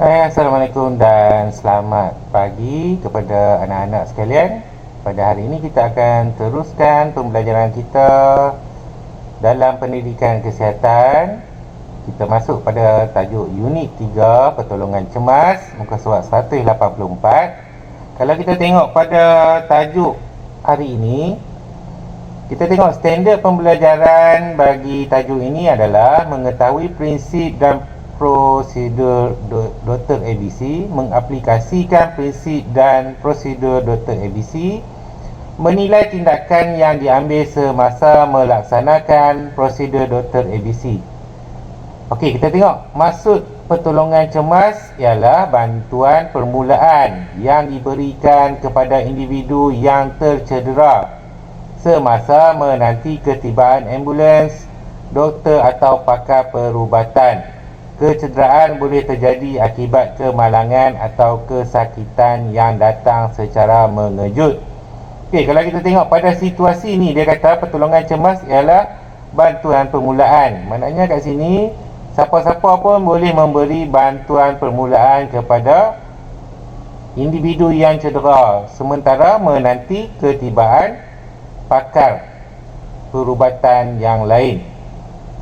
Assalamualaikum dan selamat pagi kepada anak-anak sekalian. Pada hari ini kita akan teruskan pembelajaran kita dalam pendidikan kesihatan. Kita masuk pada tajuk unit 3 pertolongan cemas, muka surat 184. Kalau kita tengok pada tajuk hari ini, kita tengok standard pembelajaran bagi tajuk ini adalah mengetahui prinsip dan prosedur Dr. ABC, mengaplikasikan prinsip dan prosedur Dr. ABC, menilai tindakan yang diambil semasa melaksanakan prosedur Dr. ABC. Okey, kita tengok maksud pertolongan cemas ialah bantuan permulaan yang diberikan kepada individu yang tercedera semasa menanti ketibaan ambulans, doktor atau pakar perubatan. Kecederaan boleh terjadi akibat kemalangan atau kesakitan yang datang secara mengejut. Okey, kalau kita tengok pada situasi ni, dia kata pertolongan cemas ialah bantuan permulaan. Maknanya kat sini siapa-siapa pun boleh memberi bantuan permulaan kepada individu yang cedera sementara menanti ketibaan pakar perubatan yang lain.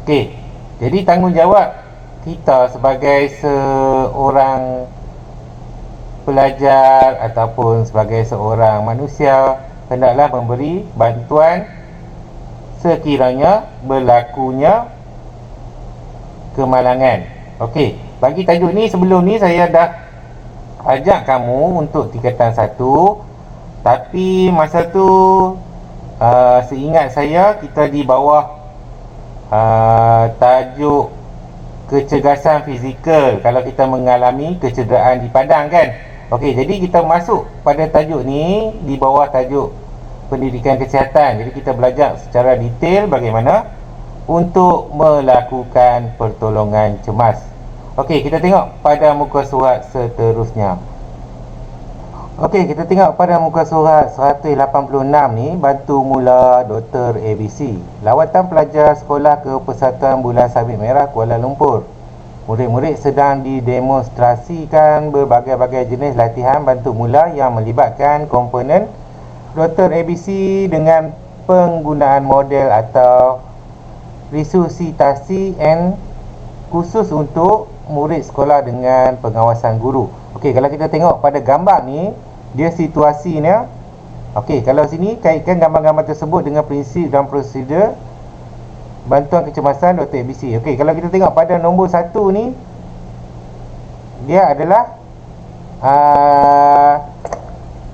Okey, jadi tanggungjawab kita sebagai seorang pelajar ataupun sebagai seorang manusia hendaklah memberi bantuan sekiranya berlakunya kemalangan. Okey, bagi tajuk ni, sebelum ni saya dah ajak kamu untuk tingkatan 1, tapi masa tu seingat saya kita di bawah tajuk kecergasan fizikal kalau kita mengalami kecederaan di padang kan. Okey, jadi kita masuk pada tajuk ni di bawah tajuk pendidikan kesihatan. Jadi kita belajar secara detail bagaimana untuk melakukan pertolongan cemas. Okey, kita tengok pada muka surat seterusnya. Okey, kita tengok pada muka surat 186 ni, bantu mula Dr. ABC. Lawatan pelajar sekolah ke Persatuan Bulan Sabit Merah Kuala Lumpur. Murid-murid sedang didemonstrasikan berbagai-bagai jenis latihan bantu mula yang melibatkan komponen Dr. ABC dengan penggunaan model atau resusitasi and khusus untuk murid sekolah dengan pengawasan guru. Okey, kalau kita tengok pada gambar ni, dia situasinya. Okey, kalau sini kaitkan gambar-gambar tersebut dengan prinsip dan prosedur bantuan kecemasan Dr. ABC. Okey, kalau kita tengok pada nombor 1 ni, dia adalah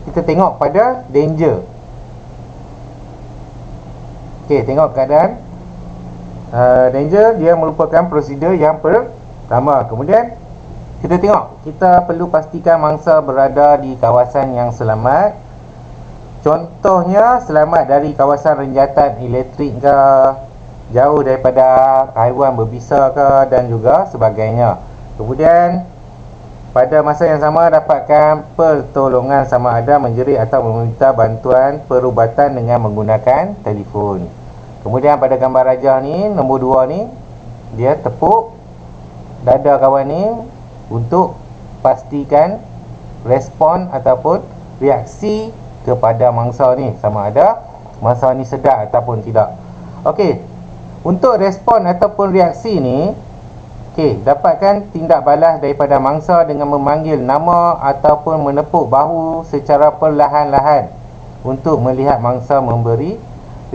kita tengok pada danger. Okey, tengok keadaan danger, dia merupakan prosedur yang pertama. Kemudian kita tengok, kita perlu pastikan mangsa berada di kawasan yang selamat. Contohnya selamat dari kawasan renjatan elektrik ke, jauh daripada haiwan berbisa ke, dan juga sebagainya. Kemudian pada masa yang sama dapatkan pertolongan sama ada menjerit atau meminta bantuan perubatan dengan menggunakan telefon. Kemudian pada gambar rajah ni, nombor 2 ni, dia tepuk dada kawan ni untuk pastikan respon ataupun reaksi kepada mangsa ni, sama ada mangsa ni sedar ataupun tidak. Okey, untuk respon ataupun reaksi ni, okey, dapatkan tindak balas daripada mangsa dengan memanggil nama ataupun menepuk bahu secara perlahan-lahan untuk melihat mangsa memberi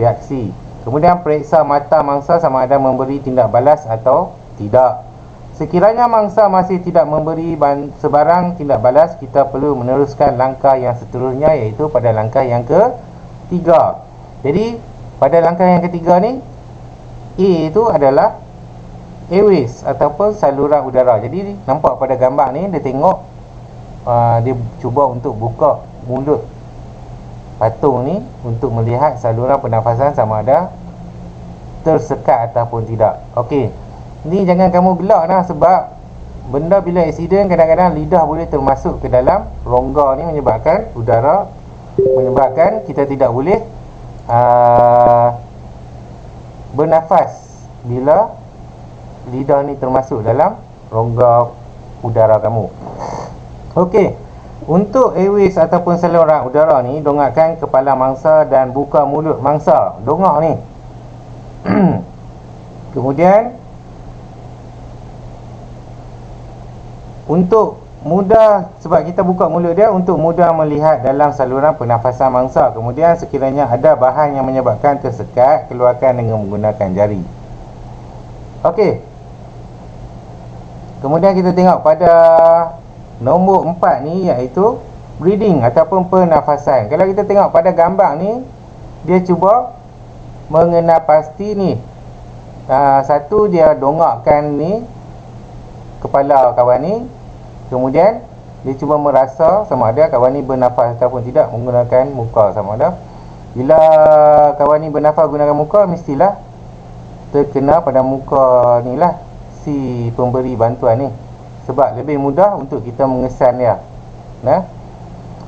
reaksi. Kemudian periksa mata mangsa sama ada memberi tindak balas atau tidak. Sekiranya mangsa masih tidak memberi sebarang tindak balas, kita perlu meneruskan langkah yang seterusnya, iaitu pada langkah yang ketiga. Jadi pada langkah yang ketiga ni, A itu adalah airways ataupun saluran udara. Jadi nampak pada gambar ni, dia tengok dia cuba untuk buka mulut patung ni untuk melihat saluran pernafasan sama ada tersekat ataupun tidak. Okey, ni jangan kamu gelak lah, sebab benda bila aksiden kadang-kadang lidah boleh termasuk ke dalam rongga ni, menyebabkan udara, menyebabkan kita tidak boleh bernafas bila lidah ni termasuk dalam rongga udara kamu. Okey, untuk airways ataupun saluran udara ni, dongakkan kepala mangsa dan buka mulut mangsa. Dongak ni. Kemudian untuk mudah, sebab kita buka mulut dia, untuk mudah melihat dalam saluran pernafasan mangsa. Kemudian sekiranya ada bahan yang menyebabkan tersekat, keluarkan dengan menggunakan jari. Okey. Kemudian kita tengok pada nombor 4 ni, iaitu breathing ataupun pernafasan. Kalau kita tengok pada gambar ni, dia cuba mengenal pasti ni. Satu, dia dongakkan ni kepala kawan ni. Kemudian dia cuba merasa sama ada kawan ni bernafas ataupun tidak menggunakan muka sama ada. Bila kawan ni bernafas gunakan muka, mestilah terkena pada muka ni lah si pemberi bantuan ni, sebab lebih mudah untuk kita mengesan dia.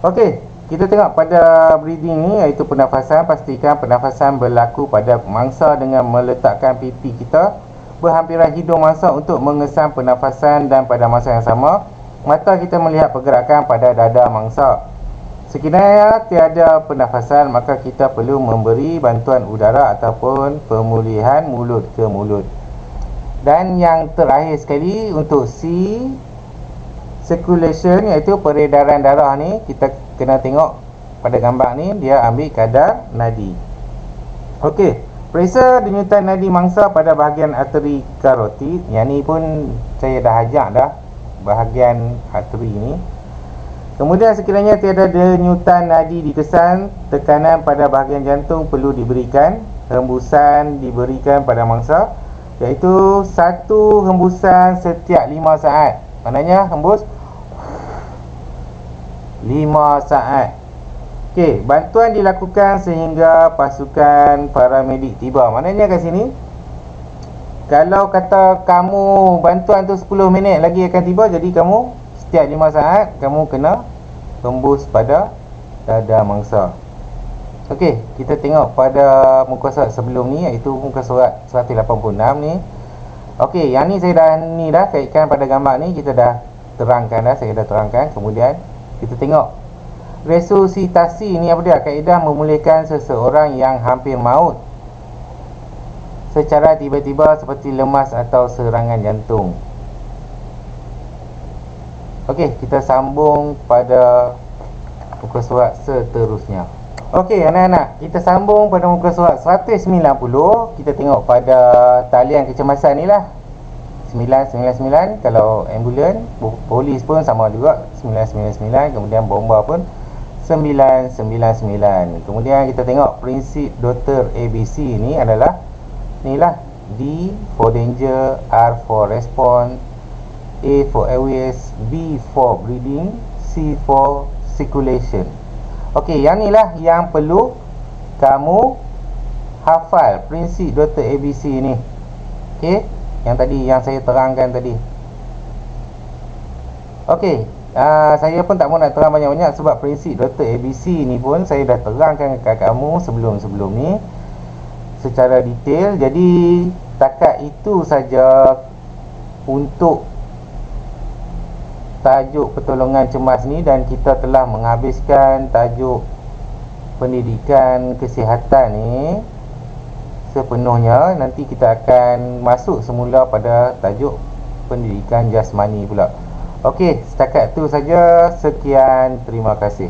Okey, kita tengok pada breathing ni, iaitu pernafasan. Pastikan pernafasan berlaku pada mangsa dengan meletakkan pipi kita berhampiran hidung mangsa untuk mengesan pernafasan, dan pada masa yang sama mata kita melihat pergerakan pada dada mangsa. Sekiranya tiada pernafasan, maka kita perlu memberi bantuan udara ataupun pemulihan mulut ke mulut. Dan yang terakhir sekali, untuk C, circulation, iaitu peredaran darah ni, kita kena tengok pada gambar ni, dia ambil kadar nadi. Okey, periksa denyutan nadi mangsa pada bahagian arteri karotid. Yang ni pun saya dah ajak dah, bahagian arteri ni. Kemudian sekiranya tiada denyutan nadi dikesan, tekanan pada bahagian jantung perlu diberikan. Hembusan diberikan pada mangsa, iaitu 1 hembusan setiap 5 saat. Maknanya hembus 5 saat. Okey, bantuan dilakukan sehingga pasukan paramedik tiba. Maknanya kat sini, kalau kata kamu bantuan tu 10 minit lagi akan tiba, jadi kamu setiap 5 saat kamu kena hembus pada dada mangsa. Okey, kita tengok pada muka surat sebelum ni, iaitu muka surat 186 ni. Okey, yang ni saya dah kaitkan pada gambar ni, kita dah terangkan dah, saya dah terangkan. Kemudian kita tengok resusitasi ni apa dia? Kaedah memulihkan seseorang yang hampir maut secara tiba-tiba seperti lemas atau serangan jantung. Okey, kita sambung pada muka surat seterusnya. Okey anak-anak, kita sambung pada muka surat 190. Kita tengok pada talian kecemasan ni lah, 999. Kalau ambulan, polis pun sama juga, 999. Kemudian bomba pun 999. Kemudian kita tengok prinsip Dr. ABC ni adalah ni lah: D for danger, R for response, A for airways, B for breathing, C for circulation. Okey, yang ni lah yang perlu kamu hafal, prinsip Dr. ABC ni. Okey, yang tadi yang saya terangkan tadi. Okey, saya pun tak mau nak terang banyak-banyak, sebab prinsip Dr. ABC ni pun saya dah terangkan kepada kamu sebelum-sebelum ni secara detail. Jadi takat itu saja untuk tajuk pertolongan cemas ni, dan kita telah menghabiskan tajuk pendidikan kesihatan ni sepenuhnya. Nanti kita akan masuk semula pada tajuk pendidikan jasmani pula. Okey, setakat tu saja. Sekian, terima kasih.